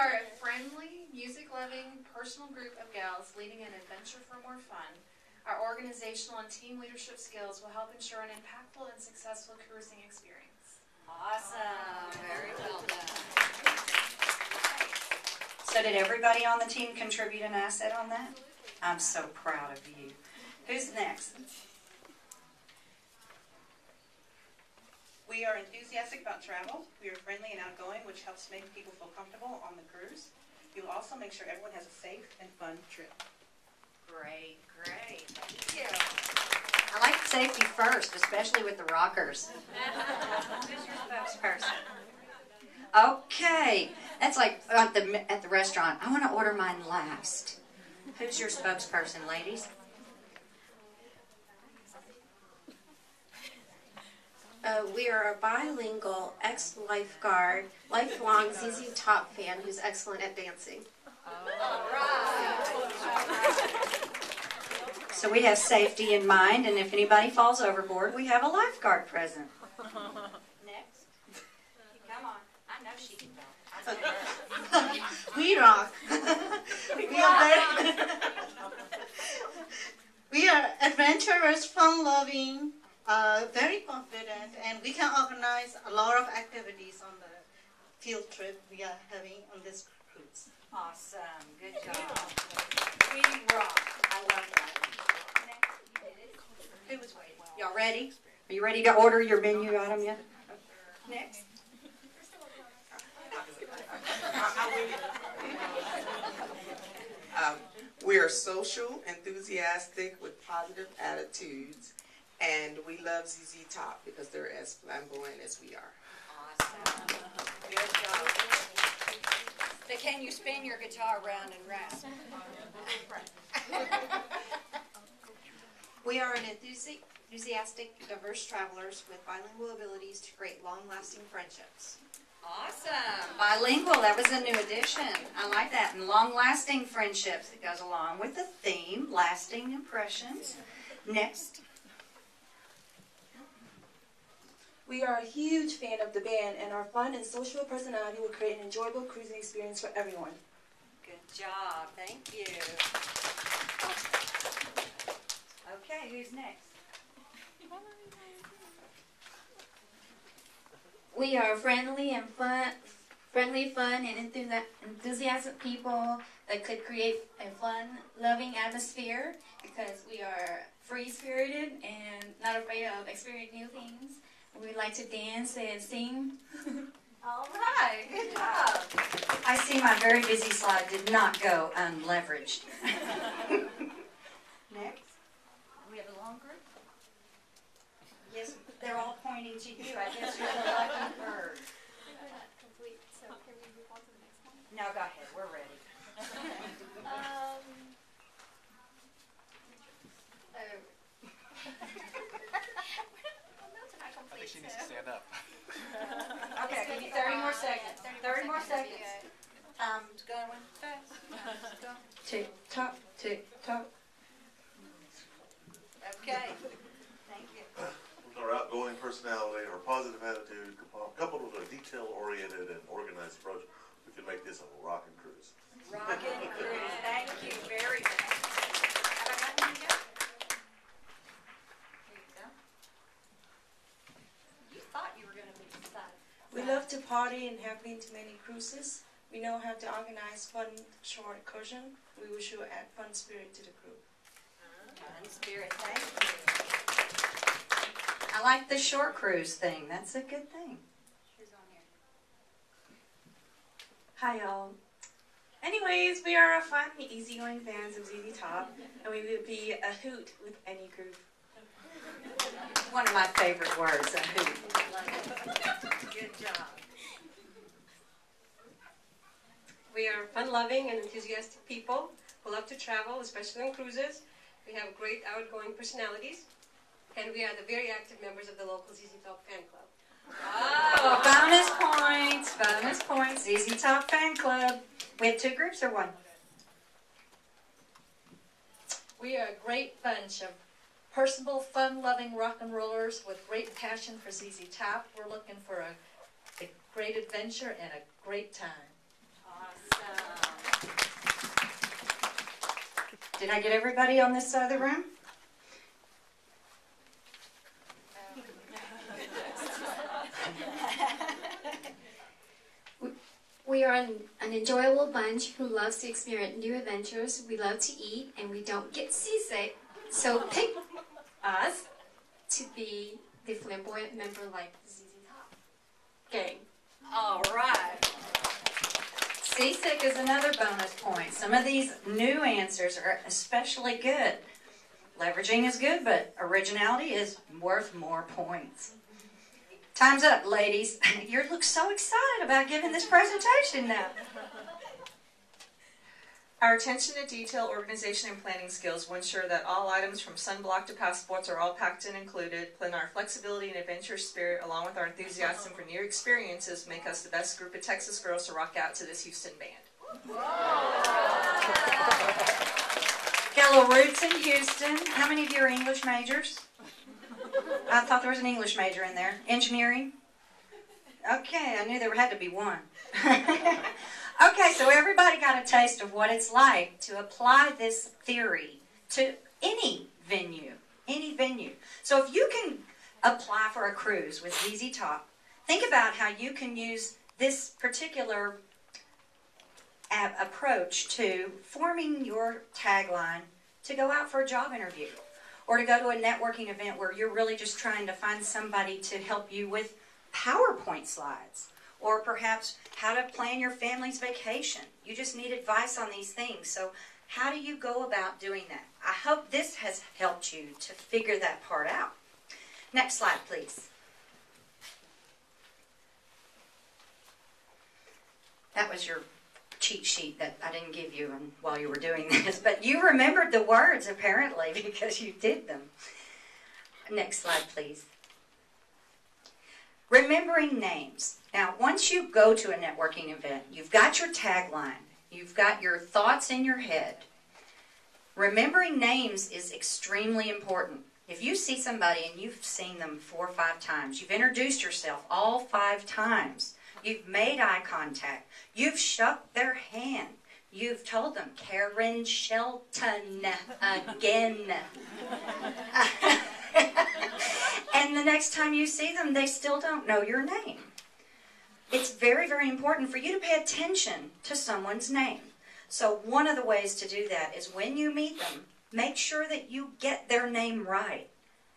are a friendly, music-loving, personal group of gals leading an adventure for more fun. Our organizational and team leadership skills will help ensure an impactful and successful cruising experience. Awesome. Very well done. So did everybody on the team contribute an asset on that? I'm so proud of you. Who's next? We are enthusiastic about travel. We are friendly and outgoing, which helps make people feel comfortable on the cruise. We will also make sure everyone has a safe and fun trip. Great, great. Thank you. I like safety first, especially with the rockers. Who's your spokesperson? Okay, that's like at the restaurant. I want to order mine last. Who's your spokesperson, ladies? We are a bilingual ex-lifeguard, lifelong ZZ Top fan who's excellent at dancing. All right. So we have safety in mind, and if anybody falls overboard, we have a lifeguard present. Next. Come on. I know she can go. We rock. We are adventurous, fun-loving, very confident, and we can organize a lot of activities on the field trip we are having on this cruise. Awesome. Good job. We rock. I love that. Who was waiting? Y'all ready? Are you ready to order your menu item yet? Next. We are social, enthusiastic, with positive attitudes, and we love ZZ Top because they're as flamboyant as we are. Awesome. Good job. But can you spin your guitar round and round? We are an enthusiastic, diverse travelers with bilingual abilities to create long-lasting friendships. Awesome. Bilingual, that was a new addition. I like that. And long-lasting friendships that goes along with the theme, lasting impressions. Next. We are a huge fan of the band, and our fun and social personality will create an enjoyable cruising experience for everyone. Good job. Thank you. Okay, who's next? We are friendly, fun, and enthusiastic people that could create a fun, loving atmosphere because we are free-spirited and not afraid of experiencing new things. We like to dance and sing. All right, good job. I see my very busy slide did not go unleveraged. Next. We have a long group? Yes, they're all pointing to you. I guess you're the lucky bird. Complete. So can we move on to the next one? No, go ahead. We're ready. I think she needs to stand up. Okay, give you 30 more seconds. 30 more seconds. Time's going fast. Go. Tick tock, tick tock. Okay. Thank you. With our outgoing personality, our positive attitude, coupled with a detail-oriented and organized approach, we can make this a rockin' cruise. Rockin' cruise. Thank you very much. Have I gotten you yet? Here you go. You thought you were going to be excited. We love to party and have been to many cruises. We know how to organize fun shore excursion. We wish you add fun spirit to the group. Fun spirit. Thank you. I like the short cruise thing. That's a good thing. Who's on here? Hi, y'all. Anyways, we are a fun, easygoing fans of ZZ Top, and we would be a hoot with any group. One of my favorite words, a hoot. Good job. We are fun-loving and enthusiastic people who love to travel, especially on cruises. We have great outgoing personalities, and we are the very active members of the local ZZ Top fan club. Oh, bonus points, ZZ Top Fan Club. We have 2 groups or 1? We are a great bunch of personable, fun-loving rock and rollers with great passion for ZZ Top. We're looking for a great adventure and a great time. Awesome. Did I get everybody on this side of the room? We are an enjoyable bunch who loves to experience new adventures. We love to eat, and we don't get seasick. So pick us to be the flamboyant member like ZZ Top gang. All right. Seasick is another bonus point. Some of these new answers are especially good. Leveraging is good, but originality is worth more points. Time's up, ladies. You look so excited about giving this presentation now. Our attention to detail, organization, and planning skills will ensure that all items from sunblock to passports are all packed and included. Plan our flexibility and adventure spirit, along with our enthusiasm for new experiences, make us the best group of Texas girls to rock out to this Houston band. Got a little roots in Houston. How many of you are English majors? I thought there was an English major in there. Engineering? Okay, I knew there had to be one. Okay, so everybody got a taste of what it's like to apply this theory to any venue. Any venue. So if you can apply for a cruise with ZZ Top, think about how you can use this particular approach to forming your tagline to go out for a job interview, or to go to a networking event where you're really just trying to find somebody to help you with PowerPoint slides, or perhaps how to plan your family's vacation. You just need advice on these things. So how do you go about doing that? I hope this has helped you to figure that part out. Next slide, please. That was your cheat sheet that I didn't give you while you were doing this, but you remembered the words apparently because you did them. Next slide, please. Remembering names. Now, once you go to a networking event, you've got your tagline, you've got your thoughts in your head. Remembering names is extremely important. If you see somebody and you've seen them 4 or 5 times, you've introduced yourself all 5 times, you've made eye contact, you've shook their hand, you've told them, Karen Shelton again. And the next time you see them, they still don't know your name. It's very, very important for you to pay attention to someone's name. So one of the ways to do that is when you meet them, make sure that you get their name right.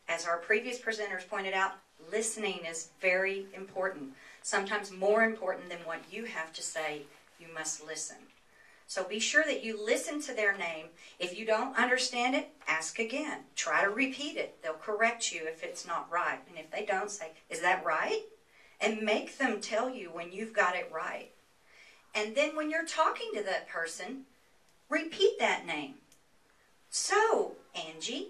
As our previous presenters pointed out, listening is very important. Sometimes more important than what you have to say, you must listen. So be sure that you listen to their name. If you don't understand it, ask again. Try to repeat it. They'll correct you if it's not right. And if they don't, say, is that right? And make them tell you when you've got it right. And then when you're talking to that person, repeat that name. So, Angie,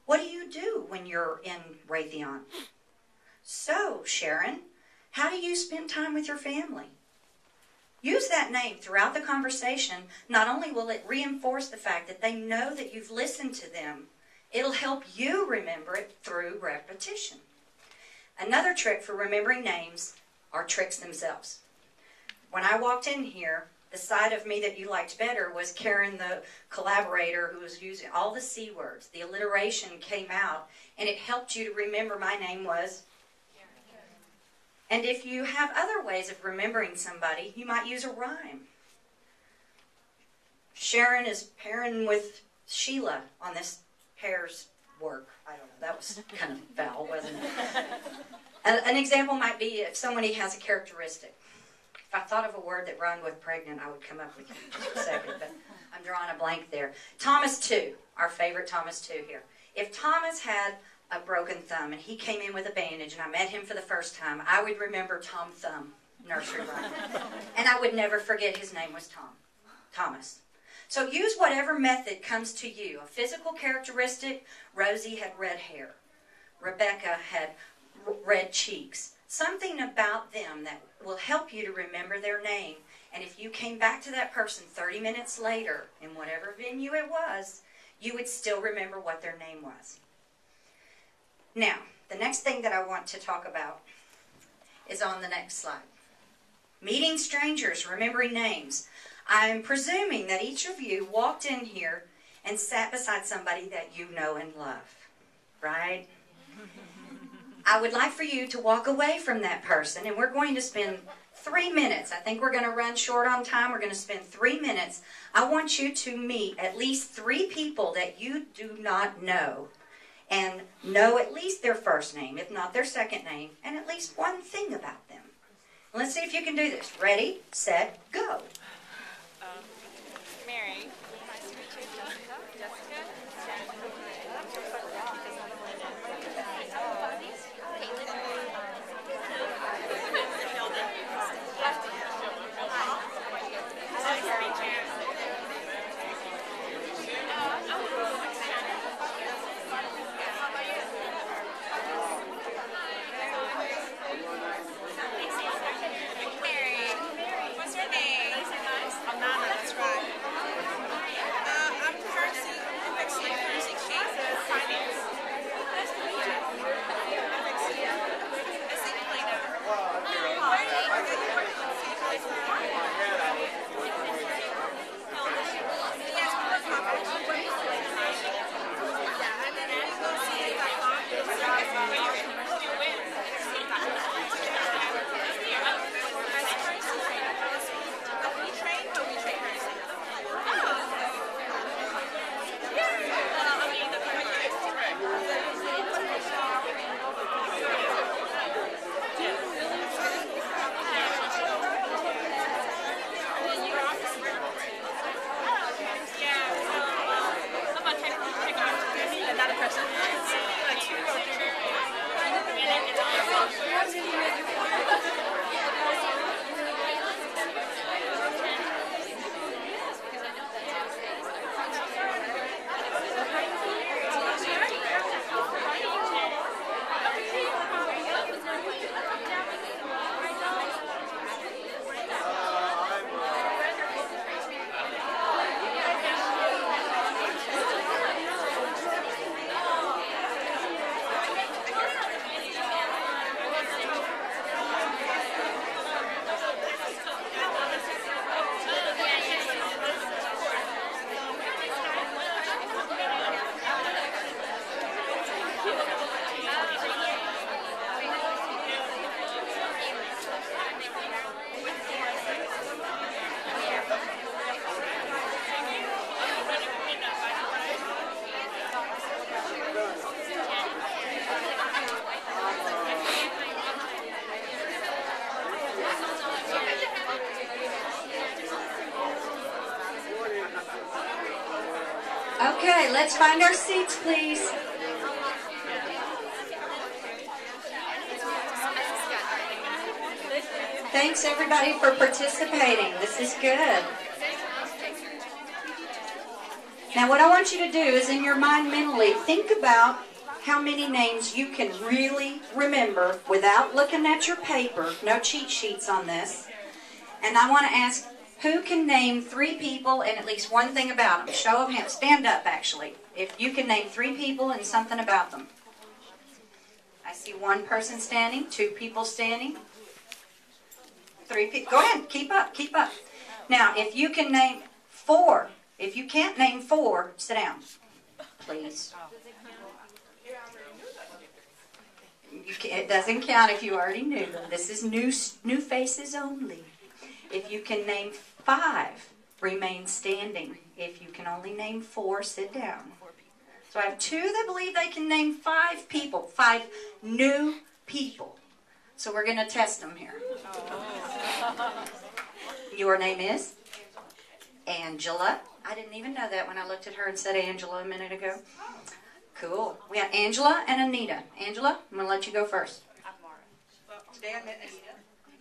what do you do when you're in Raytheon? So, Sharon, how do you spend time with your family? Use that name throughout the conversation. Not only will it reinforce the fact that they know that you've listened to them, it'll help you remember it through repetition. Another trick for remembering names are tricks themselves. When I walked in here, the side of me that you liked better was Karen, the collaborator, who was using all the C words. The alliteration came out, and it helped you to remember my name was. And if you have other ways of remembering somebody, you might use a rhyme. Sharon is pairing with Sheila on this pair's work. I don't know, that was kind of foul, wasn't it? An example might be if somebody has a characteristic. If I thought of a word that rhymed with pregnant, I would come up with it in just a second, but I'm drawing a blank there. Thomas 2, our favorite Thomas 2 here. If Thomas had a broken thumb and he came in with a bandage and I met him for the first time, I would remember Tom Thumb, nursery rhyme. And I would never forget his name was Thomas. So use whatever method comes to you. A physical characteristic, Rosie had red hair. Rebecca had red cheeks. Something about them that will help you to remember their name. And if you came back to that person 30 minutes later, in whatever venue it was, you would still remember what their name was. Now, the next thing that I want to talk about is on the next slide. Meeting strangers, remembering names. I'm presuming that each of you walked in here and sat beside somebody that you know and love, right? I would like for you to walk away from that person, and we're going to spend 3 minutes. I think we're going to run short on time. We're going to spend 3 minutes. I want you to meet at least 3 people that you do not know, and know at least their first name, if not their second name, and at least one thing about them. Let's see if you can do this. Ready, set, go. Mary. Nice to meet you. Jessica. Okay, let's find our seats, please. Thanks, everybody, for participating. This is good. Now, what I want you to do is, in your mind mentally, think about how many names you can really remember without looking at your paper. No cheat sheets on this. And I want to ask, who can name 3 people and at least one thing about them? Show of hands. Stand up, actually. If you can name 3 people and something about them. I see 1 person standing, 2 people standing, 3 people. Go ahead. Keep up. Keep up. Now, if you can name 4, if you can't name 4, sit down, please. It doesn't count if you already knew them. This is new faces only. If you can name 5, remain standing. If you can only name 4, sit down. So I have 2 that believe they can name 5 people, 5 new people. So we're going to test them here. Your name is? Angela. I didn't even know that when I looked at her and said Angela a minute ago. Cool. We have Angela and Anita. Angela, I'm going to let you go first. I'm Mara. Well, today I met Anita,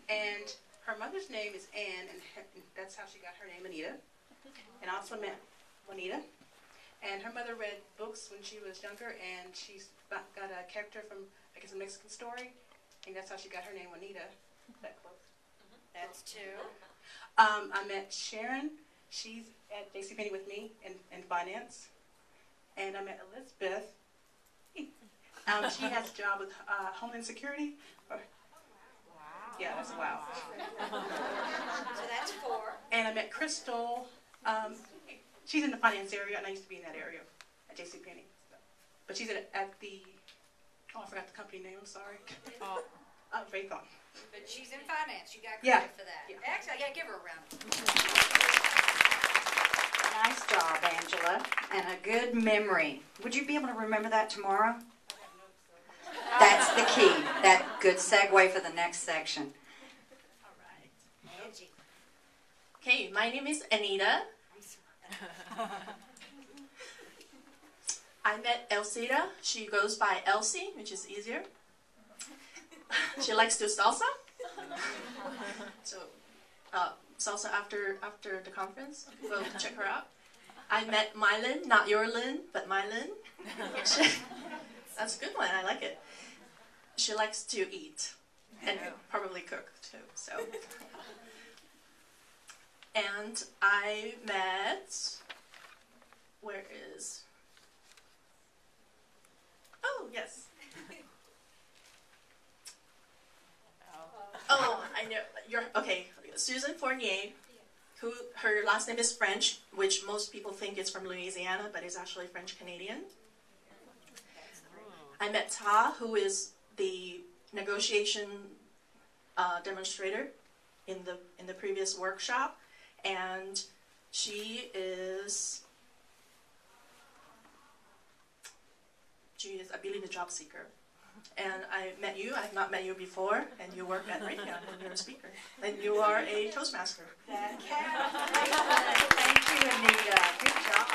and her mother's name is Ann, and that's how she got her name, Anita. And I also met Juanita. And her mother read books when she was younger, and she's got a character from, I guess, a Mexican story, and that's how she got her name, Juanita. That close. That's 2. I met Sharon. She's at JCPenney with me in finance. And I met Elizabeth. She has a job with Homeland Security. Wow. Yeah, that's wow. So that's 4. And I met Crystal. She's in the finance area, and I used to be in that area at JCPenney. But she's at the, oh, I forgot the company name, I'm sorry. Raython. But she's in finance. You got Yeah. credit for that. Yeah. Actually, I got to give her a round. Nice job, Angela, and a good memory. Would you be able to remember that tomorrow? That's the key. That good segue for the next section. Okay, my name is Anita. I met Elsita. She goes by Elsie, which is easier. She likes to salsa. So, salsa after the conference. Go check her out. I met Mylin, not your Lynn, but Mylin. That's a good one. I like it. She likes to eat and probably cook too. So, and I met. Where is? Oh yes. Oh, I know. You're okay. Susan Fournier, who her last name is French, which most people think is from Louisiana, but is actually French Canadian. I met Ta, who is the negotiation demonstrator in the previous workshop, and she is, I believe, a job seeker. And I met you. I've not met you before, and you work at Raytheon, and you're a speaker, and you are a Toastmaster. That counts. Thank you, Anita. Good job.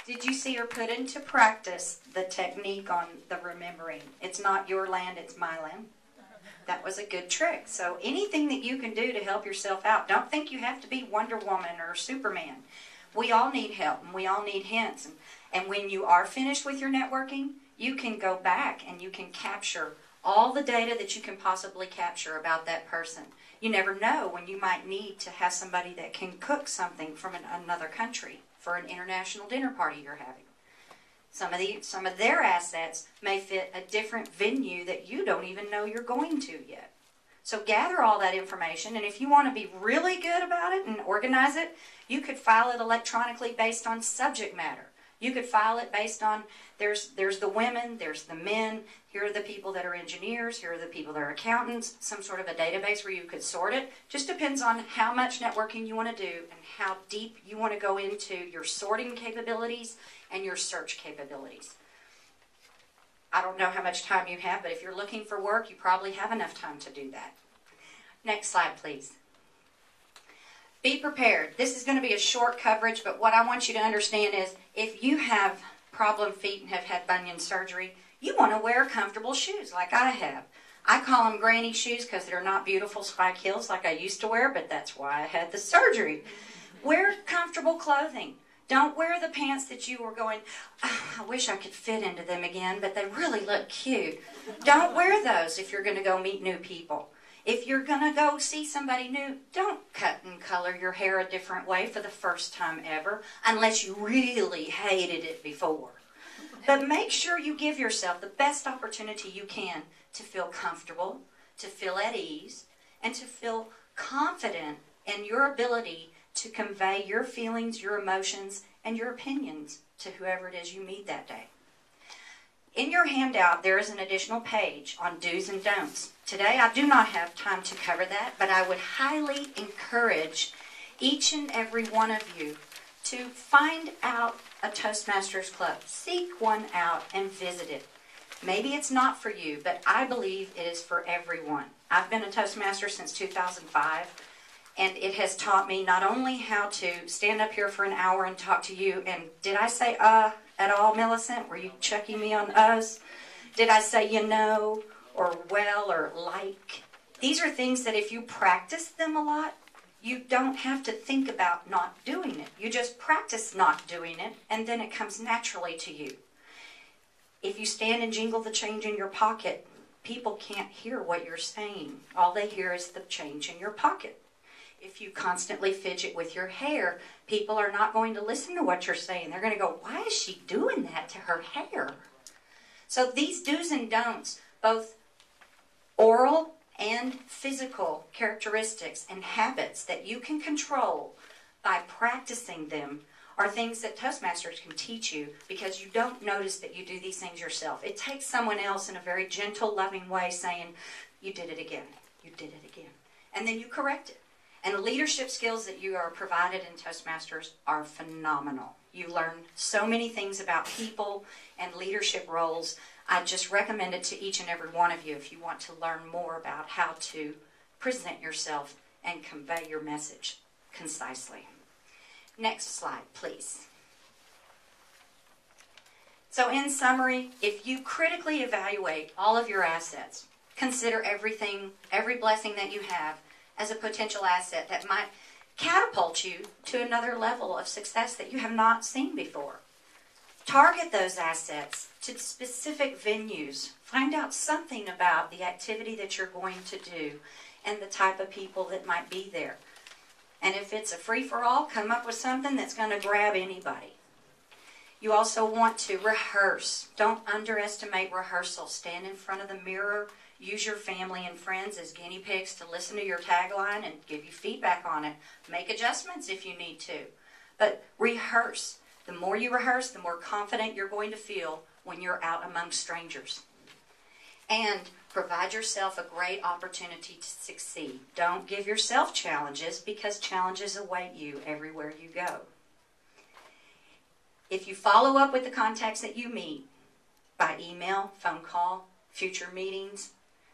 Did you see her put into practice the technique on the remembering? It's not your land, it's my land. That was a good trick. So anything that you can do to help yourself out, don't think you have to be Wonder Woman or Superman. We all need help, and we all need hints. And when you are finished with your networking, you can go back and you can capture all the data that you can possibly capture about that person. You never know when you might need to have somebody that can cook something from another country for an international dinner party you're having. Some of their assets may fit a different venue that you don't even know you're going to yet. So gather all that information, and if you want to be really good about it and organize it, you could file it electronically based on subject matter. You could file it based on, there's the women, there's the men, here are the people that are engineers, here are the people that are accountants, some sort of a database where you could sort it. Just depends on how much networking you want to do and how deep you want to go into your sorting capabilities and your search capabilities. I don't know how much time you have, but if you're looking for work, you probably have enough time to do that. Next slide, please. Be prepared. This is going to be a short coverage, but what I want you to understand is if you have problem feet and have had bunion surgery, you want to wear comfortable shoes like I have. I call them granny shoes because they're not beautiful spike heels like I used to wear, but that's why I had the surgery. Wear comfortable clothing. Don't wear the pants that you were going, oh, I wish I could fit into them again, but they really look cute. Don't wear those if you're going to go meet new people. If you're going to go see somebody new, don't cut and color your hair a different way for the first time ever, unless you really hated it before. But make sure you give yourself the best opportunity you can to feel comfortable, to feel at ease, and to feel confident in your ability to convey your feelings, your emotions, and your opinions to whoever it is you meet that day. In your handout, there is an additional page on do's and don'ts. Today, I do not have time to cover that, but I would highly encourage each and every one of you to find out a Toastmasters Club. Seek one out and visit it. Maybe it's not for you, but I believe it is for everyone. I've been a Toastmaster since 2005, and it has taught me not only how to stand up here for an hour and talk to you, and did I say at all, Millicent? Were you checking me on us? Did I say you know, or well, or like? These are things that if you practice them a lot, you don't have to think about not doing it. You just practice not doing it, and then it comes naturally to you. If you stand and jingle the change in your pocket, people can't hear what you're saying. All they hear is the change in your pocket. If you constantly fidget with your hair, people are not going to listen to what you're saying. They're going to go, why is she doing that to her hair? So these do's and don'ts, both oral and physical characteristics and habits that you can control, by practicing them are things that Toastmasters can teach you because you don't notice that you do these things yourself. It takes someone else in a very gentle, loving way saying, you did it again, you did it again. And then you correct it. And the leadership skills that you are provided in Toastmasters are phenomenal. You learn so many things about people and leadership roles. I just recommend it to each and every one of you if you want to learn more about how to present yourself and convey your message concisely. Next slide, please. So in summary, if you critically evaluate all of your assets, consider everything, every blessing that you have as a potential asset that might catapult you to another level of success that you have not seen before. Target those assets to specific venues. Find out something about the activity that you're going to do and the type of people that might be there. And if it's a free-for-all, come up with something that's going to grab anybody. You also want to rehearse. Don't underestimate rehearsal. Stand in front of the mirror. Use your family and friends as guinea pigs to listen to your tagline and give you feedback on it. Make adjustments if you need to. But rehearse. The more you rehearse, the more confident you're going to feel when you're out among strangers. And provide yourself a great opportunity to succeed. Don't give yourself challenges because challenges await you everywhere you go. If you follow up with the contacts that you meet by email, phone call, future meetings,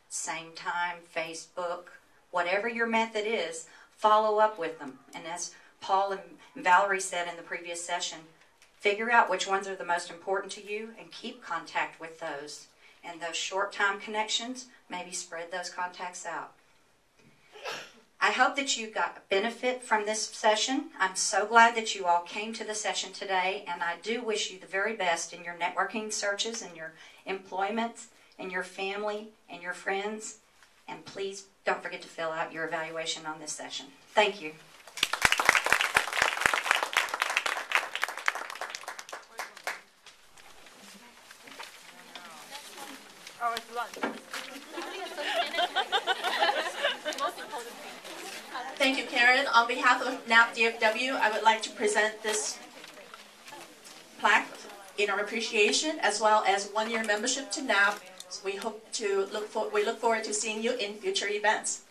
same time, Facebook, whatever your method is, follow up with them. And as Paul and Valerie said in the previous session, figure out which ones are the most important to you and keep contact with those. And those short-time connections, maybe spread those contacts out. I hope that you got benefit from this session. I'm so glad that you all came to the session today, and I do wish you the very best in your networking searches and your employment and your family and your friends. And please don't forget to fill out your evaluation on this session. Thank you. Oh, it's lunch. Thank you, Karen. On behalf of NAP DFW, I would like to present this plaque in our appreciation, as well as one-year membership to NAP. So we look forward to seeing you in future events.